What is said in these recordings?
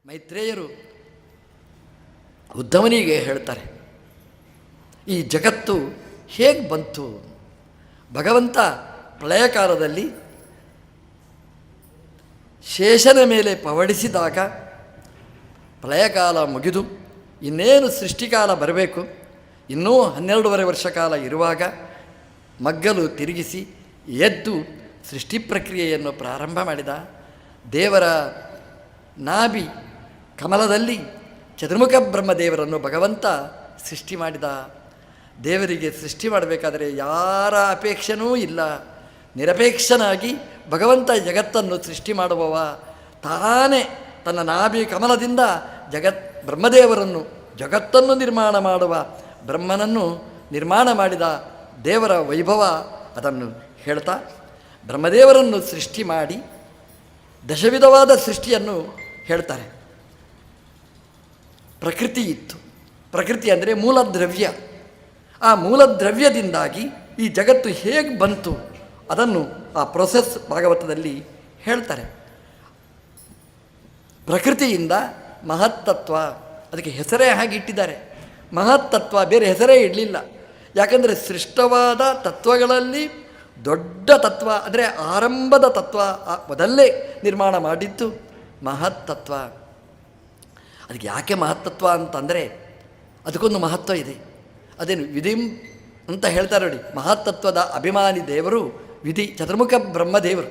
ಮೈತ್ರೇಯರು ಉದ್ಧವನಿಗೆ ಹೇಳ್ತಾರೆ, ಈ ಜಗತ್ತು ಹೇಗೆ ಬಂತು? ಭಗವಂತ ಪ್ರಳಯ ಕಾಲದಲ್ಲಿ ಶೇಷನ ಮೇಲೆ ಪವಡಿಸಿದಾಗ ಪ್ರಳಯಕಾಲ ಮುಗಿದು ಇನ್ನೇನು ಸೃಷ್ಟಿಕಾಲ ಬರಬೇಕು, ಇನ್ನೂ 12.5 ವರ್ಷ ಕಾಲ ಇರುವಾಗ ಮಗ್ಗಲು ತಿರುಗಿಸಿ ಎದ್ದು ಸೃಷ್ಟಿ ಪ್ರಕ್ರಿಯೆಯನ್ನು ಪ್ರಾರಂಭ ಮಾಡಿದ. ದೇವರ ನಾಭಿ ಕಮಲದಲ್ಲಿ ಚತುರ್ಮುಖ ಬ್ರಹ್ಮದೇವರನ್ನು ಭಗವಂತ ಸೃಷ್ಟಿ ಮಾಡಿದ. ದೇವರಿಗೆ ಸೃಷ್ಟಿ ಮಾಡಬೇಕಾದರೆ ಯಾರ ಅಪೇಕ್ಷೆನೂ ಇಲ್ಲ, ನಿರಪೇಕ್ಷನಾಗಿ ಭಗವಂತ ಜಗತ್ತನ್ನು ಸೃಷ್ಟಿ ಮಾಡುವವ. ತಾನೇ ತನ್ನ ನಾಭಿ ಕಮಲದಿಂದ ಬ್ರಹ್ಮದೇವರನ್ನು ಜಗತ್ತನ್ನು ನಿರ್ಮಾಣ ಮಾಡುವ ಬ್ರಹ್ಮನನ್ನು ನಿರ್ಮಾಣ ಮಾಡಿದ ದೇವರ ವೈಭವ ಅದನ್ನು ಹೇಳ್ತಾ, ಬ್ರಹ್ಮದೇವರನ್ನು ಸೃಷ್ಟಿ ಮಾಡಿ ದಶವಿಧವಾದ ಸೃಷ್ಟಿಯನ್ನು ಹೇಳ್ತಾರೆ. ಪ್ರಕೃತಿ ಇತ್ತು. ಪ್ರಕೃತಿ ಅಂದರೆ ಮೂಲದ್ರವ್ಯ. ಆ ಮೂಲದ್ರವ್ಯದಿಂದಾಗಿ ಈ ಜಗತ್ತು ಹೇಗೆ ಬಂತು ಅದನ್ನು ಆ ಪ್ರೊಸೆಸ್ ಭಾಗವತದಲ್ಲಿ ಹೇಳ್ತಾರೆ. ಪ್ರಕೃತಿಯಿಂದ ಮಹತ್ತತ್ವ, ಅದಕ್ಕೆ ಹೆಸರೇ ಹಾಗೆ ಇಟ್ಟಿದ್ದಾರೆ. ಮಹತ್ತತ್ವ, ಬೇರೆ ಹೆಸರೇ ಇಡಲಿಲ್ಲ. ಯಾಕಂದರೆ ಸೃಷ್ಟವಾದ ತತ್ವಗಳಲ್ಲಿ ದೊಡ್ಡ ತತ್ವ ಅಂದರೆ ಆರಂಭದ ತತ್ವ ಮೊದಲೇ ನಿರ್ಮಾಣ ಮಾಡಿದ್ದು ಮಹತ್ತತ್ವ. ಅದಕ್ಕೆ ಯಾಕೆ ಮಹತ್ತತ್ವ ಅಂತಂದರೆ ಅದಕ್ಕೊಂದು ಮಹತ್ವ ಇದೆ. ಅದೇನು ವಿಧಿಂ ಅಂತ ಹೇಳ್ತಾರೆ ನೋಡಿ. ಮಹತ್ತತ್ವದ ಅಭಿಮಾನಿ ದೇವರು ವಿಧಿ, ಚತುರ್ಮುಖ ಬ್ರಹ್ಮದೇವರು.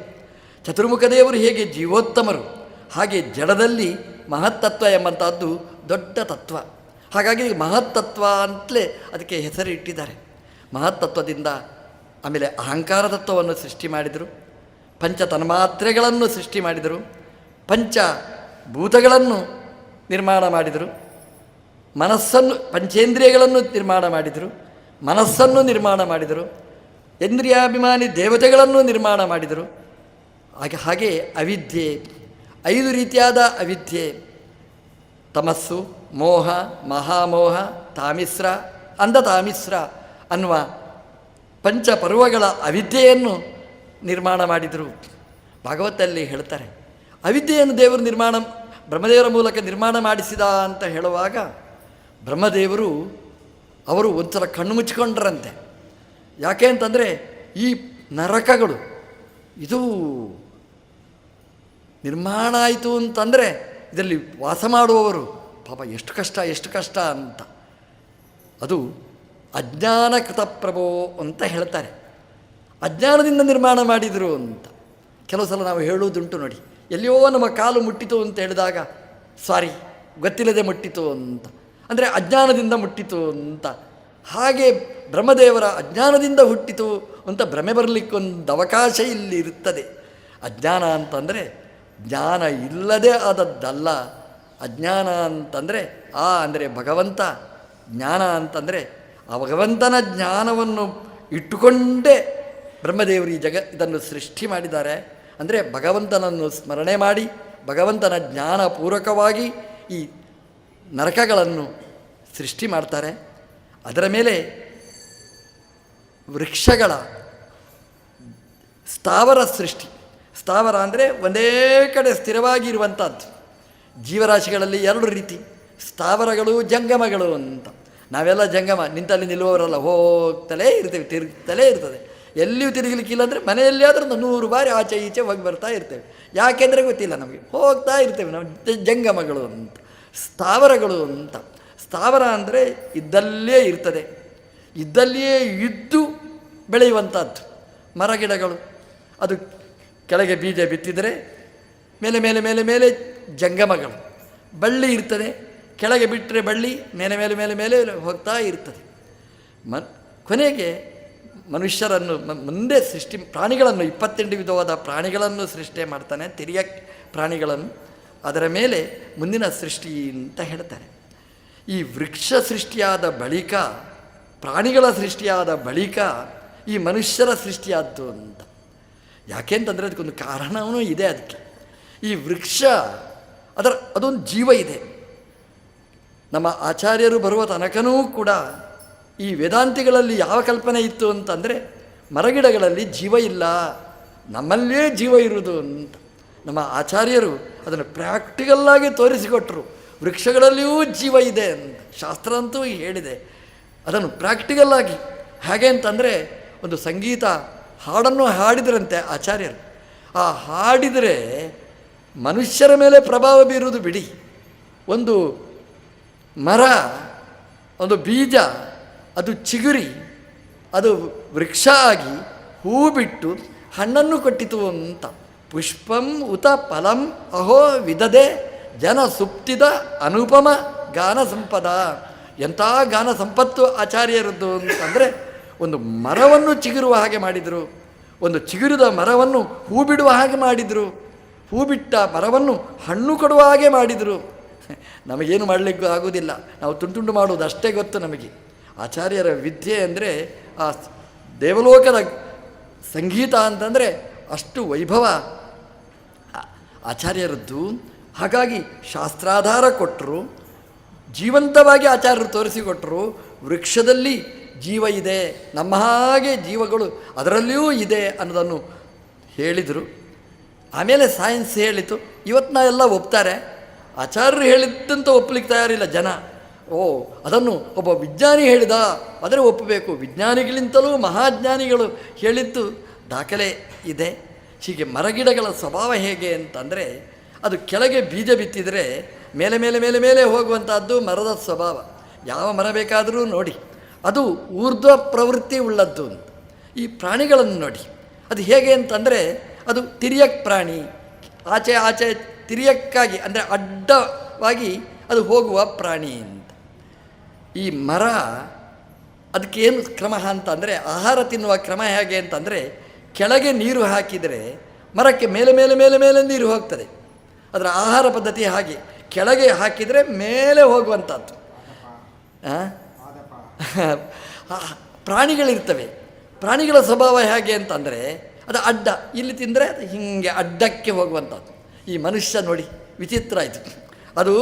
ಚತುರ್ಮುಖ ದೇವರು ಹೇಗೆ ಜೀವೋತ್ತಮರು, ಹಾಗೆ ಜಡದಲ್ಲಿ ಮಹತ್ತತ್ವ ಎಂಬಂಥದ್ದು ದೊಡ್ಡ ತತ್ವ. ಹಾಗಾಗಿ ಮಹತ್ತತ್ವ ಅಂತಲೇ ಅದಕ್ಕೆ ಹೆಸರು ಇಟ್ಟಿದ್ದಾರೆ. ಮಹತ್ತತ್ವದಿಂದ ಆಮೇಲೆ ಅಹಂಕಾರ ತತ್ವವನ್ನು ಸೃಷ್ಟಿ ಮಾಡಿದರು, ಪಂಚ ತನ್ಮಾತ್ರೆಗಳನ್ನು ಸೃಷ್ಟಿ ಮಾಡಿದರು, ಪಂಚಭೂತಗಳನ್ನು ನಿರ್ಮಾಣ ಮಾಡಿದರು, ಮನಸ್ಸನ್ನು ಪಂಚೇಂದ್ರಿಯಗಳನ್ನು ನಿರ್ಮಾಣ ಮಾಡಿದರು, ಮನಸ್ಸನ್ನು ನಿರ್ಮಾಣ ಮಾಡಿದರು, ಇಂದ್ರಿಯಾಭಿಮಾನಿ ದೇವತೆಗಳನ್ನು ನಿರ್ಮಾಣ ಮಾಡಿದರು. ಹಾಗೆ ಅವಿದ್ಯೆ, 5 ರೀತಿಯಾದ ಅವಿದ್ಯೆ, ತಮಸ್ಸು, ಮೋಹ, ಮಹಾಮೋಹ, ತಾಮಿಸ್ರ, ಅಂಧತಾಮಿಸ್ರ ಅನ್ನುವ ಪಂಚಪರ್ವಗಳ ಅವಿದ್ಯೆಯನ್ನು ನಿರ್ಮಾಣ ಮಾಡಿದರು. ಭಾಗವತಲ್ಲಿ ಹೇಳ್ತಾರೆ, ಅವಿದ್ಯೆಯನ್ನು ದೇವರು ಬ್ರಹ್ಮದೇವರ ಮೂಲಕ ನಿರ್ಮಾಣ ಮಾಡಿಸಿದ ಅಂತ ಹೇಳುವಾಗ ಬ್ರಹ್ಮದೇವರು ಅವರು ಒಂದ್ಸಲ ಕಣ್ಣು ಮುಚ್ಚಿಕೊಂಡ್ರಂತೆ. ಯಾಕೆ ಅಂತಂದರೆ ಈ ನರಕಗಳು ಇದು ನಿರ್ಮಾಣ ಆಯಿತು ಅಂತಂದರೆ ಇದರಲ್ಲಿ ವಾಸ ಮಾಡುವವರು ಪಾಪ ಎಷ್ಟು ಕಷ್ಟ ಅಂತ. ಅದು ಅಜ್ಞಾನಕೃತ ಪ್ರಭೋ ಅಂತ ಹೇಳ್ತಾರೆ. ಅಜ್ಞಾನದಿಂದ ನಿರ್ಮಾಣ ಮಾಡಿದರು ಅಂತ. ಕೆಲವು ಸಲ ನಾವು ಹೇಳುವುದುಂಟು ನೋಡಿ, ಎಲ್ಲಿಯೋ ನಮ್ಮ ಕಾಲು ಮುಟ್ಟಿತು ಅಂತ ಹೇಳಿದಾಗ ಸಾರಿ ಗೊತ್ತಿಲ್ಲದೆ ಮುಟ್ಟಿತು ಅಂತ, ಅಂದರೆ ಅಜ್ಞಾನದಿಂದ ಮುಟ್ಟಿತು ಅಂತ. ಹಾಗೆ ಬ್ರಹ್ಮದೇವರ ಅಜ್ಞಾನದಿಂದ ಹುಟ್ಟಿತು ಅಂತ ಭ್ರಮೆ ಬರಲಿಕ್ಕೊಂದು ಅವಕಾಶ ಇಲ್ಲಿ ಇರುತ್ತದೆ. ಅಜ್ಞಾನ ಅಂತಂದರೆ ಜ್ಞಾನ ಇಲ್ಲದೆ ಆದದ್ದಲ್ಲ. ಅಜ್ಞಾನ ಅಂತಂದರೆ ಅಂದರೆ ಭಗವಂತ, ಜ್ಞಾನ ಅಂತಂದರೆ ಆ ಭಗವಂತನ ಜ್ಞಾನವನ್ನು ಇಟ್ಟುಕೊಂಡೇ ಬ್ರಹ್ಮದೇವರು ಇದನ್ನು ಸೃಷ್ಟಿ ಮಾಡಿದ್ದಾರೆ. ಅಂದರೆ ಭಗವಂತನನ್ನು ಸ್ಮರಣೆ ಮಾಡಿ ಭಗವಂತನ ಜ್ಞಾನಪೂರ್ವಕವಾಗಿ ಈ ನರಕಗಳನ್ನು ಸೃಷ್ಟಿ ಮಾಡ್ತಾರೆ. ಅದರ ಮೇಲೆ ವೃಕ್ಷಗಳ ಸ್ಥಾವರ ಸೃಷ್ಟಿ. ಸ್ಥಾವರ ಅಂದರೆ ಒಂದೇ ಕಡೆ ಸ್ಥಿರವಾಗಿರುವಂಥದ್ದು. ಜೀವರಾಶಿಗಳಲ್ಲಿ 2 ರೀತಿ, ಸ್ಥಾವರಗಳು, ಜಂಗಮಗಳು ಅಂತ. ನಾವೆಲ್ಲ ಜಂಗಮ, ನಿಂತಲ್ಲಿ ನಿಲ್ಲುವವರೆಲ್ಲ ಹೋಗ್ತಲೇ ಇರ್ತೇವೆ, ತಿರುಗ್ತಲೇ ಇರ್ತದೆ. ಎಲ್ಲಿಯೂ ತಿರುಗಲಿಕ್ಕಿಲ್ಲ ಅಂದರೆ ಮನೆಯಲ್ಲಿ ಆದರೂ 100 ಬಾರಿ ಆಚೆ ಈಚೆ ಹೋಗಿ ಬರ್ತಾ ಇರ್ತೇವೆ. ಯಾಕೆಂದರೆ ಗೊತ್ತಿಲ್ಲ ನಮಗೆ, ಹೋಗ್ತಾ ಇರ್ತೇವೆ ನಾವು. ಜಂಗಮಗಳು ಅಂತ, ಸ್ಥಾವರಗಳು ಅಂತ. ಸ್ಥಾವರ ಅಂದರೆ ಇದ್ದಲ್ಲೇ ಇರ್ತದೆ, ಇದ್ದಲ್ಲಿಯೇ ಇದ್ದು ಬೆಳೆಯುವಂಥದ್ದು. ಮರಗಿಡಗಳು, ಅದು ಕೆಳಗೆ ಬೀಜ ಬಿತ್ತಿದರೆ ಮೇಲೆ ಮೇಲೆ ಮೇಲೆ ಮೇಲೆ ಜಂಗಮಗಳು. ಬಳ್ಳಿ ಇರ್ತದೆ, ಕೆಳಗೆ ಬಿಟ್ಟರೆ ಬಳ್ಳಿ ಮೇಲೆ ಮೇಲೆ ಮೇಲೆ ಮೇಲೆ ಹೋಗ್ತಾ ಇರ್ತದೆ. ಕೊನೆಗೆ ಮನುಷ್ಯರನ್ನು ಮುಂದೆ ಪ್ರಾಣಿಗಳನ್ನು 28 ವಿಧವಾದ ಪ್ರಾಣಿಗಳನ್ನು ಸೃಷ್ಟಿ ಮಾಡ್ತಾನೆ, ತಿರಿಯ ಪ್ರಾಣಿಗಳನ್ನು. ಅದರ ಮೇಲೆ ಮುಂದಿನ ಸೃಷ್ಟಿ ಅಂತ ಹೇಳ್ತಾರೆ. ಈ ವೃಕ್ಷ ಸೃಷ್ಟಿಯಾದ ಬಳಿಕ, ಪ್ರಾಣಿಗಳ ಸೃಷ್ಟಿಯಾದ ಬಳಿಕ ಈ ಮನುಷ್ಯರ ಸೃಷ್ಟಿಯಾದ್ದು ಅಂತ. ಯಾಕೆ ಅಂತಂದರೆ ಅದಕ್ಕೊಂದು ಕಾರಣವೂ ಇದೆ. ಅದಕ್ಕೆ ಈ ವೃಕ್ಷ ಅದೊಂದು ಜೀವ ಇದೆ. ನಮ್ಮ ಆಚಾರ್ಯರು ಬರುವ ತನಕನೂ ಕೂಡ ಈ ವೇದಾಂತಿಗಳಲ್ಲಿ ಯಾವ ಕಲ್ಪನೆ ಇತ್ತು ಅಂತಂದರೆ ಮರಗಿಡಗಳಲ್ಲಿ ಜೀವ ಇಲ್ಲ, ನಮ್ಮಲ್ಲೇ ಜೀವ ಇರುವುದು ಅಂತ. ನಮ್ಮ ಆಚಾರ್ಯರು ಅದನ್ನು ಪ್ರಾಕ್ಟಿಕಲ್ಲಾಗಿ ತೋರಿಸಿಕೊಟ್ರು. ವೃಕ್ಷಗಳಲ್ಲಿಯೂ ಜೀವ ಇದೆ ಅಂತ ಶಾಸ್ತ್ರ ಅಂತೂ ಹೇಳಿದೆ. ಅದನ್ನು ಪ್ರಾಕ್ಟಿಕಲ್ಲಾಗಿ ಹೇಗೆ ಅಂತಂದರೆ, ಒಂದು ಸಂಗೀತ ಹಾಡನ್ನು ಹಾಡಿದರಂತೆ ಆಚಾರ್ಯರು. ಆ ಹಾಡಿದರೆ ಮನುಷ್ಯರ ಮೇಲೆ ಪ್ರಭಾವ ಬೀರುವುದು ಬಿಡಿ, ಒಂದು ಮರ, ಒಂದು ಬೀಜ, ಅದು ಚಿಗುರಿ ಅದು ವೃಕ್ಷ ಆಗಿ ಹೂ ಬಿಟ್ಟು ಹಣ್ಣನ್ನು ಕೊಟ್ಟಿತು ಅಂತ. ಪುಷ್ಪಂ ಉತ ಫಲಂ ಅಹೋ ವಿದದೆ ಜನ ಸುಪ್ತಿದ ಅನುಪಮ ಗಾನ ಸಂಪದ. ಎಂಥ ಗಾನ ಸಂಪತ್ತು ಆಚಾರ್ಯರದ್ದು ಅಂತಂದರೆ, ಒಂದು ಮರವನ್ನು ಚಿಗುರುವ ಹಾಗೆ ಮಾಡಿದರು, ಒಂದು ಚಿಗುರಿದ ಮರವನ್ನು ಹೂ ಬಿಡುವ ಹಾಗೆ ಮಾಡಿದರು, ಹೂ ಬಿಟ್ಟ ಮರವನ್ನು ಹಣ್ಣು ಕೊಡುವ ಹಾಗೆ ಮಾಡಿದರು. ನಮಗೇನು ಮಾಡಲಿಕ್ಕೂ ಆಗೋದಿಲ್ಲ, ನಾವು ತುಂಡು ಮಾಡುವುದು ಅಷ್ಟೇ ಗೊತ್ತು ನಮಗೆ. ಆಚಾರ್ಯರ ವಿದ್ಯೆ ಅಂದರೆ ಆ ದೇವಲೋಕದ ಸಂಗೀತ ಅಂತಂದರೆ ಅಷ್ಟು ವೈಭವ ಆಚಾರ್ಯರದ್ದು. ಹಾಗಾಗಿ ಶಾಸ್ತ್ರಾಧಾರ ಕೊಟ್ಟರು, ಜೀವಂತವಾಗಿ ಆಚಾರ್ಯರು ತೋರಿಸಿಕೊಟ್ಟರು. ವೃಕ್ಷದಲ್ಲಿ ಜೀವ ಇದೆ, ನಮ್ಮ ಹಾಗೆ ಜೀವಗಳು ಅದರಲ್ಲಿಯೂ ಇದೆ ಅನ್ನೋದನ್ನು ಹೇಳಿದರು. ಆಮೇಲೆ ಸೈನ್ಸ್ ಹೇಳಿತು. ಇವತ್ತು ನಾವೆಲ್ಲ ಒಪ್ತಾರೆ, ಆಚಾರ್ಯರು ಹೇಳಿದ್ದಂತ ಒಪ್ಪಲಿಕ್ಕೆ ತಯಾರಿಲ್ಲ ಜನ. ಅದನ್ನು ಒಬ್ಬ ವಿಜ್ಞಾನಿ ಹೇಳಿದ, ಆದರೆ ಒಪ್ಪಬೇಕು. ವಿಜ್ಞಾನಿಗಳಿಂತಲೂ ಮಹಾಜ್ಞಾನಿಗಳು ಹೇಳಿದ್ದು ದಾಖಲೆ ಇದೆ. ಹೀಗೆ ಮರಗಿಡಗಳ ಸ್ವಭಾವ ಹೇಗೆ ಅಂತಂದರೆ, ಅದು ಕೆಳಗೆ ಬೀಜ ಬಿತ್ತಿದರೆ ಮೇಲೆ ಮೇಲೆ ಮೇಲೆ ಮೇಲೆ ಹೋಗುವಂಥದ್ದು ಮರದ ಸ್ವಭಾವ. ಯಾವ ಮರ ಬೇಕಾದರೂ ನೋಡಿ, ಅದು ಊರ್ಧ್ವ ಪ್ರವೃತ್ತಿ ಉಳ್ಳದ್ದು ಅಂತ. ಈ ಪ್ರಾಣಿಗಳನ್ನು ನೋಡಿ, ಅದು ಹೇಗೆ ಅಂತಂದರೆ, ಅದು ತಿರ್ಯಕ್ ಪ್ರಾಣಿ, ಆಚೆ ಆಚೆ ತಿರ್ಯಕ್ಕಾಗಿ ಅಂದರೆ ಅಡ್ಡವಾಗಿ ಅದು ಹೋಗುವ ಪ್ರಾಣಿ ಅಂತ. ಈ ಮರ ಅದಕ್ಕೇನು ಕ್ರಮ ಅಂತಂದರೆ, ಆಹಾರ ತಿನ್ನುವ ಕ್ರಮ ಹೇಗೆ ಅಂತಂದರೆ, ಕೆಳಗೆ ನೀರು ಹಾಕಿದರೆ ಮರಕ್ಕೆ ಮೇಲೆ ಮೇಲೆ ಮೇಲೆ ಮೇಲೆ ನೀರು ಹೋಗ್ತದೆ. ಅದರ ಆಹಾರ ಪದ್ಧತಿ ಹಾಗೆ, ಕೆಳಗೆ ಹಾಕಿದರೆ ಮೇಲೆ ಹೋಗುವಂಥದ್ದು. ಪ್ರಾಣಿಗಳಿರ್ತವೆ, ಪ್ರಾಣಿಗಳ ಸ್ವಭಾವ ಹೇಗೆ ಅಂತಂದರೆ, ಅದು ಅಡ್ಡ, ಇಲ್ಲಿ ತಿಂದರೆ ಅದು ಹೀಗೆ ಅಡ್ಡಕ್ಕೆ ಹೋಗುವಂಥದ್ದು. ಈ ಮನುಷ್ಯ ನೋಡಿ ವಿಚಿತ್ರ ಆಯಿತು, ಅದು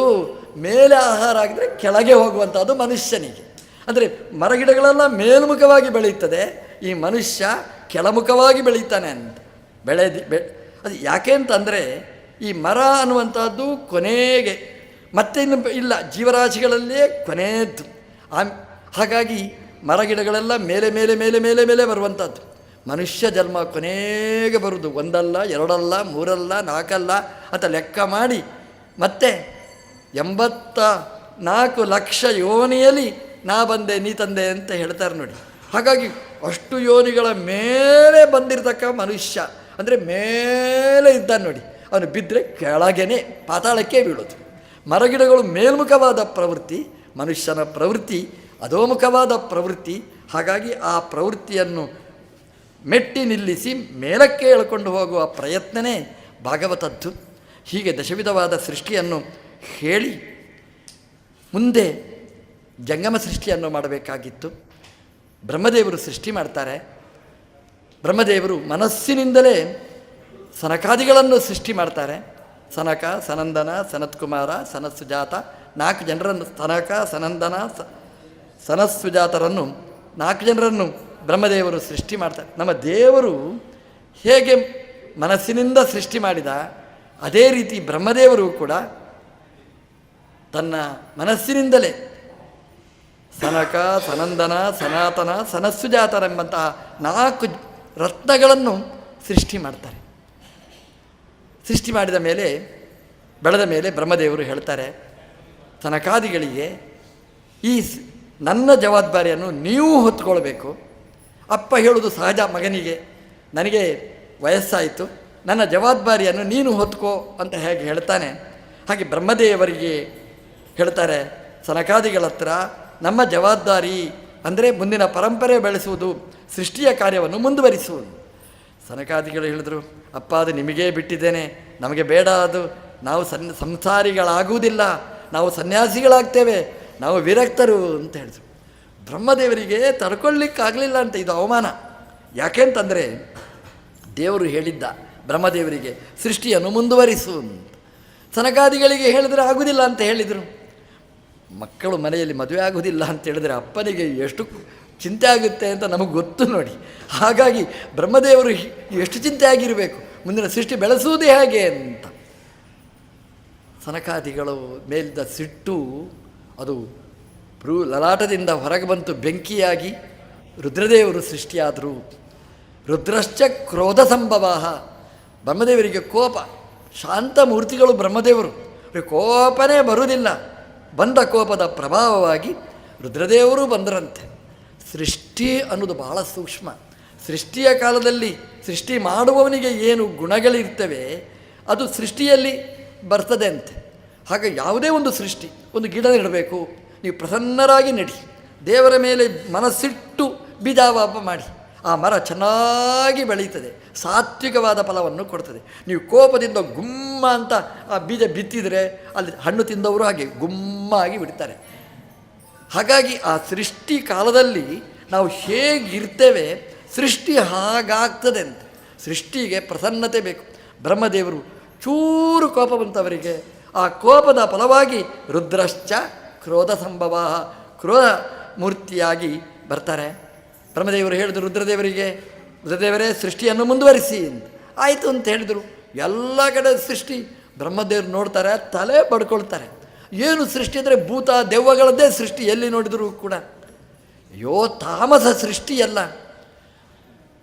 ಮೇಲೆ ಆಹಾರ ಆಗಿದರೆ ಕೆಳಗೆ ಹೋಗುವಂಥದ್ದು ಮನುಷ್ಯನಿಗೆ. ಅಂದರೆ ಮರಗಿಡಗಳೆಲ್ಲ ಮೇಲ್ಮುಖವಾಗಿ ಬೆಳೆಯುತ್ತದೆ, ಈ ಮನುಷ್ಯ ಕೆಳಮುಖವಾಗಿ ಬೆಳೀತಾನೆ ಅಂತ. ಅದು ಯಾಕೆ ಅಂತಂದರೆ, ಈ ಮರ ಅನ್ನುವಂಥದ್ದು ಕೊನೆಗೆ ಮತ್ತೆ ಇನ್ನು ಇಲ್ಲ, ಜೀವರಾಶಿಗಳಲ್ಲೇ ಕೊನೆಯದ್ದು. ಹಾಗಾಗಿ ಮರಗಿಡಗಳೆಲ್ಲ ಮೇಲೆ ಮೇಲೆ ಮೇಲೆ ಮೇಲೆ ಮೇಲೆ ಬರುವಂಥದ್ದು. ಮನುಷ್ಯ ಜನ್ಮ ಕೊನೆಗೆ ಬರುವುದು, ಒಂದಲ್ಲ ಎರಡಲ್ಲ ಮೂರಲ್ಲ ನಾಲ್ಕಲ್ಲ ಅಂತ ಲೆಕ್ಕ ಮಾಡಿ ಮತ್ತೆ 84 ಲಕ್ಷ ಯೋನಿಯಲ್ಲಿ ನಾ ಬಂದೆ ನೀ ತಂದೆ ಅಂತ ಹೇಳ್ತಾರೆ ನೋಡಿ. ಹಾಗಾಗಿ ಅಷ್ಟು ಯೋನಿಗಳ ಮೇಲೆ ಬಂದಿರತಕ್ಕ ಮನುಷ್ಯ ಅಂದರೆ ಮೇಲೆ ಇದ್ದಾನೆ ನೋಡಿ, ಅವನು ಬಿದ್ದರೆ ಕೆಳಗೇನೆ ಪಾತಾಳಕ್ಕೆ ಬೀಳೋದು. ಮರಗಿಡಗಳು ಮೇಲ್ಮುಖವಾದ ಪ್ರವೃತ್ತಿ, ಮನುಷ್ಯನ ಪ್ರವೃತ್ತಿ ಅಧೋಮುಖವಾದ ಪ್ರವೃತ್ತಿ. ಹಾಗಾಗಿ ಆ ಪ್ರವೃತ್ತಿಯನ್ನು ಮೆಟ್ಟಿ ನಿಲ್ಲಿಸಿ ಮೇಲಕ್ಕೆ ಎಳ್ಕೊಂಡು ಹೋಗುವ ಪ್ರಯತ್ನವೇ ಭಾಗವತದ್ದು. ಹೀಗೆ ದಶವಿಧವಾದ ಸೃಷ್ಟಿಯನ್ನು ಹೇಳಿ ಮುಂದೆ ಜಂಗಮ ಸೃಷ್ಟಿಯನ್ನು ಮಾಡಬೇಕಾಗಿತ್ತು. ಬ್ರಹ್ಮದೇವರು ಸೃಷ್ಟಿ ಮಾಡ್ತಾರೆ. ಬ್ರಹ್ಮದೇವರು ಮನಸ್ಸಿನಿಂದಲೇ ಸನಕಾದಿಗಳನ್ನು ಸೃಷ್ಟಿ ಮಾಡ್ತಾರೆ. ಸನಕ, ಸನಂದನ, ಸನತ್ಕುಮಾರ, ಸನತ್ಸುಜಾತ 4 ಜನರನ್ನು, ಸನಕ, ಸನಂದನ, ಸನತ್ಸುಜಾತರನ್ನು 4 ಜನರನ್ನು ಬ್ರಹ್ಮದೇವರು ಸೃಷ್ಟಿ ಮಾಡ್ತಾರೆ. ನಮ್ಮ ದೇವರು ಹೇಗೆ ಮನಸ್ಸಿನಿಂದ ಸೃಷ್ಟಿ ಮಾಡಿದ, ಅದೇ ರೀತಿ ಬ್ರಹ್ಮದೇವರು ಕೂಡ ತನ್ನ ಮನಸ್ಸಿನಿಂದಲೇ ಸನಕ, ಸನಂದನ, ಸನಾತನ, ಸನತ್ಸುಜಾತರೆಂಬಂತಹ 4 ರತ್ನಗಳನ್ನು ಸೃಷ್ಟಿ ಮಾಡ್ತಾರೆ. ಸೃಷ್ಟಿ ಮಾಡಿದ ಮೇಲೆ ಬೆಳೆದ ಮೇಲೆ ಬ್ರಹ್ಮದೇವರು ಹೇಳ್ತಾರೆ ಸನಕಾದಿಗಳಿಗೆ, ಈ ನನ್ನ ಜವಾಬ್ದಾರಿಯನ್ನು ನೀವು ಹೊತ್ಕೊಳ್ಬೇಕು. ಅಪ್ಪ ಹೇಳೋದು ಸಹಜ ಮಗನಿಗೆ, ನನಗೆ ವಯಸ್ಸಾಯಿತು, ನನ್ನ ಜವಾಬ್ದಾರಿಯನ್ನು ನೀನು ಹೊತ್ಕೋ ಅಂತ ಹೇಗೆ ಹೇಳ್ತಾನೆ, ಹಾಗೆ ಬ್ರಹ್ಮದೇವರಿಗೆ ಹೇಳ್ತಾರೆ ಸನಕಾದಿಗಳ ಹತ್ರ ನಮ್ಮ ಜವಾಬ್ದಾರಿ ಅಂದರೆ ಮುಂದಿನ ಪರಂಪರೆ ಬೆಳೆಸುವುದು, ಸೃಷ್ಟಿಯ ಕಾರ್ಯವನ್ನು ಮುಂದುವರಿಸುವುದು. ಸನಕಾದಿಗಳು ಹೇಳಿದರು, ಅಪ್ಪ ಅದು ನಿಮಗೇ ಬಿಟ್ಟಿದ್ದೇನೆ, ನಮಗೆ ಬೇಡ, ಅದು ನಾವು ಸಂಸಾರಿಗಳಾಗುವುದಿಲ್ಲ, ನಾವು ಸನ್ಯಾಸಿಗಳಾಗ್ತೇವೆ, ನಾವು ವಿರಕ್ತರು ಅಂತ ಹೇಳಿದರು. ಬ್ರಹ್ಮದೇವರಿಗೆ ತಡ್ಕೊಳ್ಳಿಕ್ಕಾಗಲಿಲ್ಲ ಅಂತ, ಇದು ಅವಮಾನ. ಯಾಕೆಂತಂದರೆ ದೇವರು ಹೇಳಿದ್ದ ಬ್ರಹ್ಮದೇವರಿಗೆ ಸೃಷ್ಟಿಯನ್ನು ಮುಂದುವರಿಸು ಅಂತ. ಸನಕಾದಿಗಳಿಗೆ ಹೇಳಿದರೆ ಆಗುವುದಿಲ್ಲ ಅಂತ ಹೇಳಿದರು. ಮಕ್ಕಳು ಮನೆಯಲ್ಲಿ ಮದುವೆ ಆಗುವುದಿಲ್ಲ ಅಂತ ಹೇಳಿದರೆ ಅಪ್ಪನಿಗೆ ಎಷ್ಟು ಚಿಂತೆ ಆಗುತ್ತೆ ಅಂತ ನಮಗೆ ಗೊತ್ತು ನೋಡಿ. ಹಾಗಾಗಿ ಬ್ರಹ್ಮದೇವರು ಎಷ್ಟು ಚಿಂತೆ ಆಗಿರಬೇಕು, ಮುಂದಿನ ಸೃಷ್ಟಿ ಬೆಳೆಸುವುದೇ ಹೇಗೆ ಅಂತ. ಸನಕಾದಿಗಳು ಮೇಲಿದ್ದ ಸಿಟ್ಟು ಅದು ಲಲಾಟದಿಂದ ಹೊರಗೆ ಬಂತು, ಬೆಂಕಿಯಾಗಿ ರುದ್ರದೇವರು ಸೃಷ್ಟಿಯಾದರು. ರುದ್ರಶ್ಚ ಕ್ರೋಧ ಸಂಭವ. ಬ್ರಹ್ಮದೇವರಿಗೆ ಕೋಪ, ಶಾಂತ ಮೂರ್ತಿಗಳು ಬ್ರಹ್ಮದೇವರು, ಕೋಪನೇ ಬರುವುದಿಲ್ಲ. ಬಂದ ಕೋಪದ ಪ್ರಭಾವವಾಗಿ ರುದ್ರದೇವರು ಬಂದರಂತೆ. ಸೃಷ್ಟಿ ಅನ್ನೋದು ಬಹಳ ಸೂಕ್ಷ್ಮ. ಸೃಷ್ಟಿಯ ಕಾಲದಲ್ಲಿ ಸೃಷ್ಟಿ ಮಾಡುವವನಿಗೆ ಏನು ಗುಣಗಳಿರ್ತವೆ ಅದು ಸೃಷ್ಟಿಯಲ್ಲಿ ಬರ್ತದೆ ಅಂತೆ. ಹಾಗೆ ಯಾವುದೇ ಒಂದು ಸೃಷ್ಟಿ, ಒಂದು ಗಿಡ ನೆಡಬೇಕು, ನೀವು ಪ್ರಸನ್ನರಾಗಿ ನಡಿ, ದೇವರ ಮೇಲೆ ಮನಸ್ಸಿಟ್ಟು ಬೀಜಾವಾಪ ಮಾಡಿ, ಆ ಮರ ಚೆನ್ನಾಗಿ ಬೆಳೀತದೆ, ಸಾತ್ವಿಕವಾದ ಫಲವನ್ನು ಕೊಡ್ತದೆ. ನೀವು ಕೋಪದಿಂದ ಗುಮ್ಮ ಅಂತ ಆ ಬೀಜ ಬಿತ್ತಿದರೆ ಅಲ್ಲಿ ಹಣ್ಣು ತಿಂದವರು ಹಾಗೆ ಗುಮ್ಮಾಗಿ ಬಿಡ್ತಾರೆ. ಹಾಗಾಗಿ ಆ ಸೃಷ್ಟಿ ಕಾಲದಲ್ಲಿ ನಾವು ಹೇಗಿರ್ತೇವೆ ಸೃಷ್ಟಿ ಹಾಗಾಗ್ತದೆ ಅಂತ. ಸೃಷ್ಟಿಗೆ ಪ್ರಸನ್ನತೆ ಬೇಕು. ಬ್ರಹ್ಮದೇವರು ಚೂರು ಕೋಪ ಬಂತವರಿಗೆ, ಆ ಕೋಪದ ಫಲವಾಗಿ ರುದ್ರಶ್ಚ ಕ್ರೋಧ ಸಂಭವ, ಕ್ರೋಧ ಮೂರ್ತಿಯಾಗಿ ಬರ್ತಾರೆ. ಬ್ರಹ್ಮದೇವರು ಹೇಳಿದರು ರುದ್ರದೇವರಿಗೆ, ರುದ್ರದೇವರೇ ಸೃಷ್ಟಿಯನ್ನು ಮುಂದುವರಿಸಿ ಅಂತ. ಆಯಿತು ಅಂತ ಹೇಳಿದರು. ಎಲ್ಲ ಕಡೆ ಸೃಷ್ಟಿ. ಬ್ರಹ್ಮದೇವರು ನೋಡ್ತಾರೆ, ತಲೆ ಬಡ್ಕೊಳ್ತಾರೆ. ಏನು ಸೃಷ್ಟಿ ಅಂದರೆ ಭೂತ ದೆವ್ವಗಳದ್ದೇ ಸೃಷ್ಟಿ, ಎಲ್ಲಿ ನೋಡಿದರೂ ಕೂಡ. ಅಯ್ಯೋ ತಾಮಸ ಸೃಷ್ಟಿಯಲ್ಲ.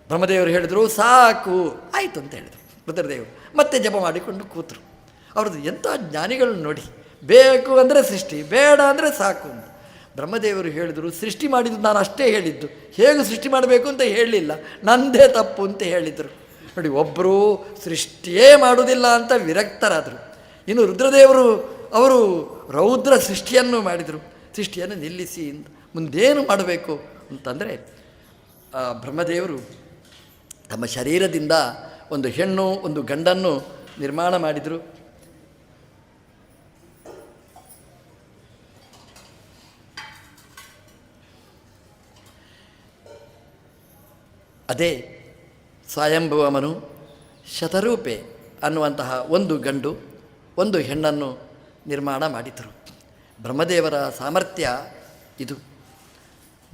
ಬ್ರಹ್ಮದೇವರು ಹೇಳಿದರು ಸಾಕು, ಆಯಿತು ಅಂತ ಹೇಳಿದರು ರುದ್ರದೇವರು. ಮತ್ತೆ ಜಪ ಮಾಡಿಕೊಂಡು ಕೂತರು. ಅವ್ರದ್ದು ಎಂಥ ಜ್ಞಾನಿಗಳನ್ನ ನೋಡಿ, ಬೇಕು ಅಂದರೆ ಸೃಷ್ಟಿ, ಬೇಡ ಅಂದರೆ ಸಾಕು ಅಂತ. ಬ್ರಹ್ಮದೇವರು ಹೇಳಿದರು ಸೃಷ್ಟಿ ಮಾಡಿದ್ದು ನಾನು ಅಷ್ಟೇ ಹೇಳಿದ್ದು, ಹೇಗೆ ಸೃಷ್ಟಿ ಮಾಡಬೇಕು ಅಂತ ಹೇಳಲಿಲ್ಲ, ನಂದೇ ತಪ್ಪು ಅಂತ ಹೇಳಿದರು. ನೋಡಿ, ಒಬ್ಬರು ಸೃಷ್ಟಿಯೇ ಮಾಡುವುದಿಲ್ಲ ಅಂತ ವಿರಕ್ತರಾದರು. ಇನ್ನು ರುದ್ರದೇವರು ಅವರು ರೌದ್ರ ಸೃಷ್ಟಿಯನ್ನು ಮಾಡಿದರು. ಸೃಷ್ಟಿಯನ್ನು ನಿಲ್ಲಿಸಿ ಅಂತ ಮುಂದೇನು ಮಾಡಬೇಕು ಅಂತಂದರೆ ಬ್ರಹ್ಮದೇವರು ತಮ್ಮ ಶರೀರದಿಂದ ಒಂದು ಹೆಣ್ಣು ಒಂದು ಗಂಡನ್ನು ನಿರ್ಮಾಣ ಮಾಡಿದರು. ಅದೇ ಸ್ವಯಂಭುವಮನು ಶತರೂಪೆ ಅನ್ನುವಂತಹ ಒಂದು ಗಂಡು ಒಂದು ಹೆಣ್ಣನ್ನು ನಿರ್ಮಾಣ ಮಾಡಿದರು. ಬ್ರಹ್ಮದೇವರ ಸಾಮರ್ಥ್ಯ ಇದು.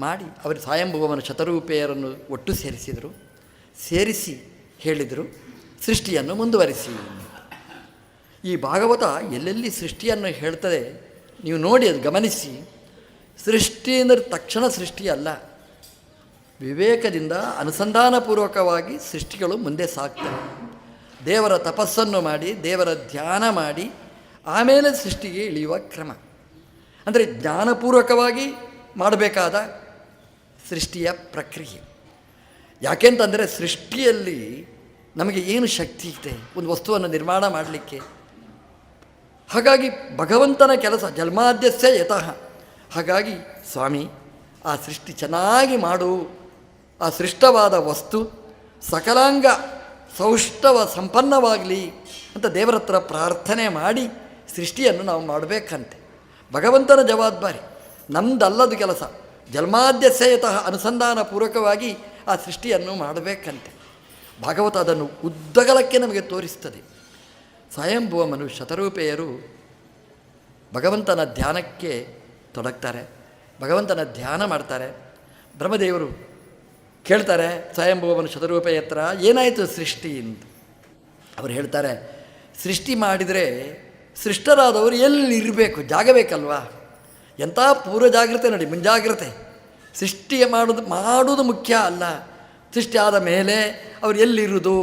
ಮಾಡಿ ಅವರು ಸ್ವಯಂಭುವಮನು ಶತರೂಪೆಯರನ್ನು ಒಟ್ಟು ಸೇರಿಸಿದರು. ಸೇರಿಸಿ ಹೇಳಿದರು ಸೃಷ್ಟಿಯನ್ನು ಮುಂದುವರಿಸಿ. ಈ ಭಾಗವತ ಎಲ್ಲೆಲ್ಲಿ ಸೃಷ್ಟಿಯನ್ನು ಹೇಳ್ತದೆ ನೀವು ನೋಡಿ, ಅದು ಗಮನಿಸಿ. ಸೃಷ್ಟಿ ಅಂದರೆ ತಕ್ಷಣ ಸೃಷ್ಟಿ ಅಲ್ಲ, ವಿವೇಕದಿಂದ ಅನುಸಂಧಾನಪೂರ್ವಕವಾಗಿ ಸೃಷ್ಟಿಗಳು ಮುಂದೆ ಸಾಗ್ತವೆ. ದೇವರ ತಪಸ್ಸನ್ನು ಮಾಡಿ, ದೇವರ ಧ್ಯಾನ ಮಾಡಿ, ಆಮೇಲೆ ಸೃಷ್ಟಿಗೆ ಇಳಿಯುವ ಕ್ರಮ. ಅಂದರೆ ಜ್ಞಾನಪೂರ್ವಕವಾಗಿ ಮಾಡಬೇಕಾದ ಸೃಷ್ಟಿಯ ಪ್ರಕ್ರಿಯೆ. ಯಾಕೆಂತಂದರೆ ಸೃಷ್ಟಿಯಲ್ಲಿ ನಮಗೆ ಏನು ಶಕ್ತಿ ಇದೆ ಒಂದು ವಸ್ತುವನ್ನು ನಿರ್ಮಾಣ ಮಾಡಲಿಕ್ಕೆ. ಹಾಗಾಗಿ ಭಗವಂತನ ಕೆಲಸ ಜನ್ಮಾದ್ಯಸ್ಯ ಯತಃ. ಹಾಗಾಗಿ ಸ್ವಾಮಿ ಆ ಸೃಷ್ಟಿ ಚೆನ್ನಾಗಿ ಮಾಡು, ಆ ಸೃಷ್ಟವಾದ ವಸ್ತು ಸಕಲಾಂಗ ಸೌಷ್ಠವ ಸಂಪನ್ನವಾಗಲಿ ಅಂತ ದೇವರ ಹತ್ರ ಪ್ರಾರ್ಥನೆ ಮಾಡಿ ಸೃಷ್ಟಿಯನ್ನು ನಾವು ಮಾಡಬೇಕಂತೆ. ಭಗವಂತನ ಜವಾಬ್ದಾರಿ, ನಮ್ಮದಲ್ಲದ ಕೆಲಸ. ಜನ್ಮಾದ್ಯಸ್ಯತಃ ಅನುಸಂಧಾನಪೂರ್ವಕವಾಗಿ ಆ ಸೃಷ್ಟಿಯನ್ನು ಮಾಡಬೇಕಂತೆ. ಭಾಗವತ ಅದನ್ನು ಉದ್ದಗಲಕ್ಕೆ ನಮಗೆ ತೋರಿಸ್ತದೆ. ಸ್ವಯಂಭುವಮನು ಶತರೂಪೆಯರು ಭಗವಂತನ ಧ್ಯಾನಕ್ಕೆ ತೊಡಗ್ತಾರೆ, ಭಗವಂತನ ಧ್ಯಾನ ಮಾಡ್ತಾರೆ. ಬ್ರಹ್ಮದೇವರು ಕೇಳ್ತಾರೆ ಸ್ವಯಂಭುವಮನು ಶತರೂಪೆಯ ಹತ್ರ, ಏನಾಯಿತು ಸೃಷ್ಟಿ ಅಂತ. ಅವರು ಹೇಳ್ತಾರೆ, ಸೃಷ್ಟಿ ಮಾಡಿದರೆ ಸೃಷ್ಟರಾದವರು ಎಲ್ಲಿರಬೇಕು, ಜಾಗ ಬೇಕಲ್ವಾ. ಎಂಥ ಪೂರ್ವ ಜಾಗ್ರತೆ ನೋಡಿ, ಮುಂಜಾಗ್ರತೆ. ಸೃಷ್ಟಿ ಮಾಡೋದು ಮುಖ್ಯ ಅಲ್ಲ, ಸೃಷ್ಟಿ ಆದ ಮೇಲೆ ಅವ್ರು ಎಲ್ಲಿರುವುದು,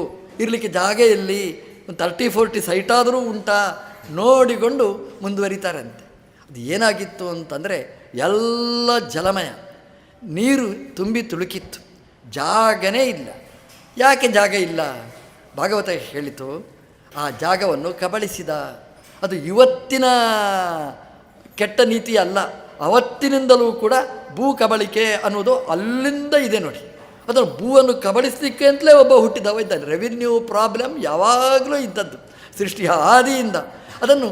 ಇರಲಿಕ್ಕೆ ಜಾಗ ಎಲ್ಲಿ, ಒಂದು 30-40 ಸೈಟಾದರೂ ಉಂಟಾ ನೋಡಿಕೊಂಡು ಮುಂದುವರಿತಾರಂತೆ. ಅದು ಏನಾಗಿತ್ತು ಅಂತಂದರೆ ಎಲ್ಲ ಜಲಮಯ, ನೀರು ತುಂಬಿ ತುಳುಕಿತ್ತು, ಜಾಗನೇ ಇಲ್ಲ. ಯಾಕೆ ಜಾಗ ಇಲ್ಲ? ಭಾಗವತ ಹೇಳಿತು, ಆ ಜಾಗವನ್ನು ಕಬಳಿಸಿದ. ಅದು ಇವತ್ತಿನ ಕೆಟ್ಟ ನೀತಿ ಅಲ್ಲ, ಅವತ್ತಿನಿಂದಲೂ ಕೂಡ ಭೂ ಕಬಳಿಕೆ ಅನ್ನೋದು ಅಲ್ಲಿಂದ ಇದೆ ನೋಡಿ. ಅದನ್ನು ಭೂವನ್ನು ಕಬಳಿಸಲಿಕ್ಕೆ ಅಂತಲೇ ಒಬ್ಬ ಹುಟ್ಟಿದವ ಇದ್ದಾನೆ. ರೆವಿನ್ಯೂ ಪ್ರಾಬ್ಲಮ್ ಯಾವಾಗಲೂ ಇದ್ದದ್ದು ಸೃಷ್ಟಿ ಆದಿಯಿಂದ. ಅದನ್ನು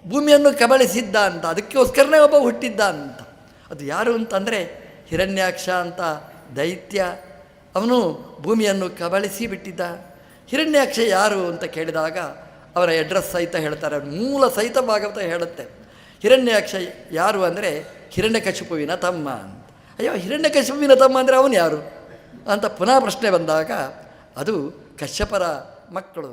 ಭೂಮಿಯನ್ನು ಕಬಳಿಸಿದ್ದ ಅಂತ, ಅದಕ್ಕೋಸ್ಕರನೇ ಒಬ್ಬ ಹುಟ್ಟಿದ್ದ ಅಂತ. ಅದು ಯಾರು ಅಂತಂದರೆ ಹಿರಣ್ಯಾಕ್ಷ ಅಂತ ದೈತ್ಯ, ಅವನು ಭೂಮಿಯನ್ನು ಕಬಳಿಸಿ ಬಿಟ್ಟಿದ್ದ. ಹಿರಣ್ಯಾಕ್ಷ ಯಾರು ಅಂತ ಕೇಳಿದಾಗ ಅವರ ಅಡ್ರೆಸ್ ಸಹಿತ ಹೇಳ್ತಾರೆ, ಮೂಲ ಸಹಿತ ಭಾಗವತ ಹೇಳುತ್ತೆ. ಹಿರಣ್ಯಾಕ್ಷ ಯಾರು ಅಂದರೆ ಹಿರಣ್ಯಕಶಿಪುವಿನ ತಮ್ಮ ಅಂತ. ಅಯ್ಯೋ, ಹಿರಣ್ಯಕಶಿಪುವಿನ ತಮ್ಮ ಅಂದರೆ ಅವನು ಯಾರು ಅಂತ ಪುನಃ ಪ್ರಶ್ನೆ ಬಂದಾಗ ಅದು ಕಶ್ಯಪರ ಮಕ್ಕಳು.